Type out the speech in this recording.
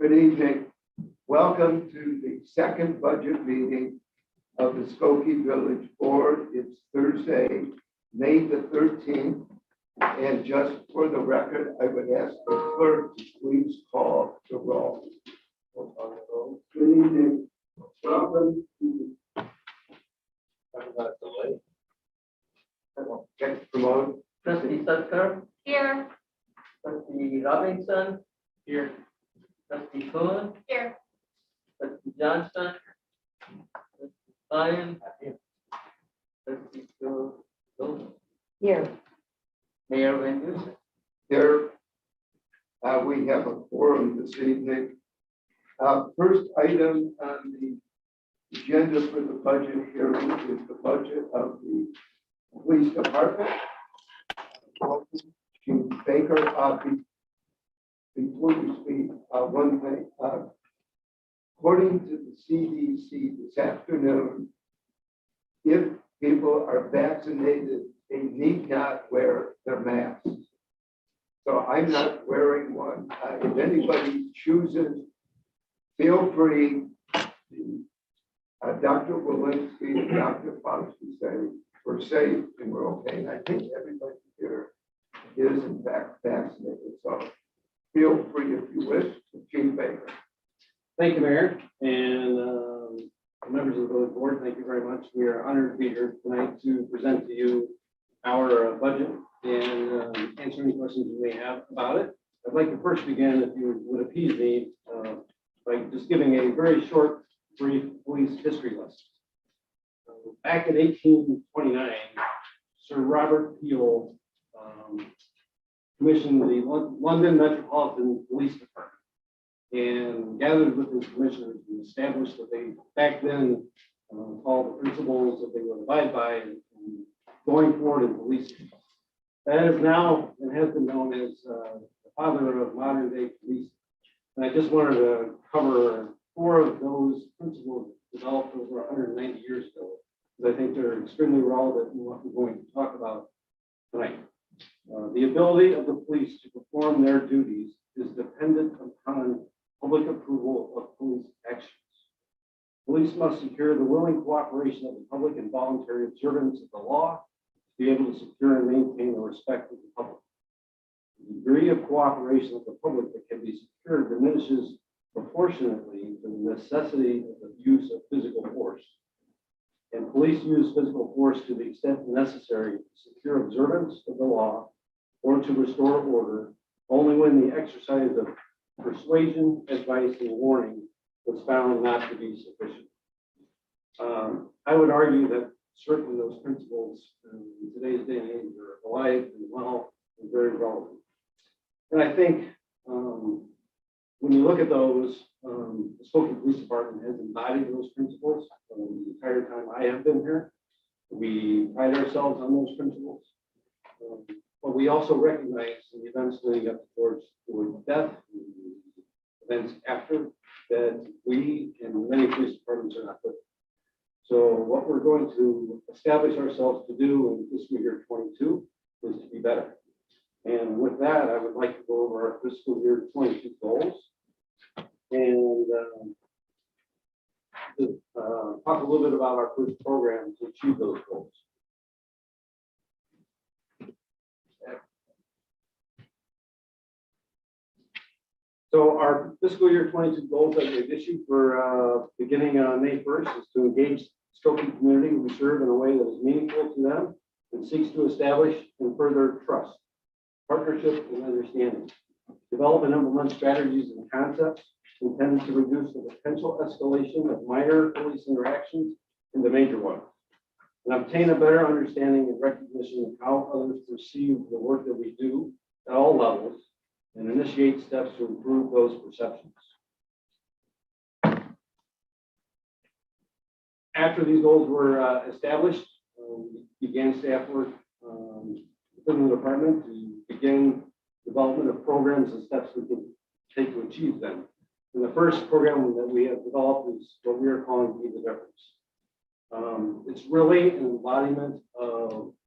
Good evening. Welcome to the second budget meeting of the Skokie Village Board. It's Thursday, May the 13th. And just for the record, I would ask the clerk to please call the roll. Good evening. Welcome to okay, promote. Trustee Sutker, Here. trustee Robinson, Here. trustee Coon, Here. trustee Johnson, trustee Ryan, trustee Joe, Here. Mayor Windu. Here, we have a quorum this evening. First item on the agenda for the budget hearing is the budget of the police department. Chief Baker, before you speak, one thing. According to the CDC this afternoon, if people are vaccinated, they need not wear their masks. So I'm not wearing one. If anybody chooses, feel free. Dr. Walensky and Dr. Fauci say we're safe and we're okay. And I think everybody here is in fact vaccinated. So feel free if you wish. Chief Baker. Thank you, Mayor, and members of the village board. Thank you very much. We are honored to be here tonight to present to you our budget and answer any questions you may have about it. I'd like to first begin, if you would appease me, by just giving a very short, brief police history lesson. Back in 1829, Sir Robert Peel commissioned the London Metropolitan Police Department and gathered with his commissioners and established what they back then called the principles that they would abide by and going forward in policing. That is now and has been known as the father of modern day policing. And I just wanted to cover 4 of those principles developed over 190 years ago, because I think they're extremely relevant in what we're going to talk about tonight. The ability of the police to perform their duties is dependent upon public approval of police actions. Police must secure the willing cooperation of the public and voluntary observance of the law to be able to secure and maintain the respect of the public. The degree of cooperation of the public that can be secured diminishes proportionately to the necessity of the use of physical force. And police use physical force to the extent necessary to secure observance of the law or to restore order only when the exercise of persuasion, advice, and warning was found not to be sufficient. I would argue that certainly those principles in today's day and age are alive and well and very relevant. And I think when you look at those, the Skokie Police Department has embodied those principles the entire time I have been here. We pride ourselves on those principles. But we also recognize in the events leading up towards death, events after, that we and many police departments are not good. So what we're going to establish ourselves to do in fiscal year 22 is to be better. And with that, I would like to go over our fiscal year 22 goals and talk a little bit about our first program to achieve those goals. So our fiscal year 22 goals that we've issued for beginning on May 1st is to engage Skokie community we serve in a way that is meaningful to them and seeks to establish and further trust, partnership, and understanding. Develop and implement strategies and concepts intended to reduce the potential escalation of minor police interactions into major ones, and obtain a better understanding and recognition of how others perceive the work that we do at all levels, and initiate steps to improve those perceptions. After these goals were established, we began staff work within the department to begin development of programs and steps we can take to achieve them. And the first program that we have developed is what we are calling Be the Difference. It's really an embodiment of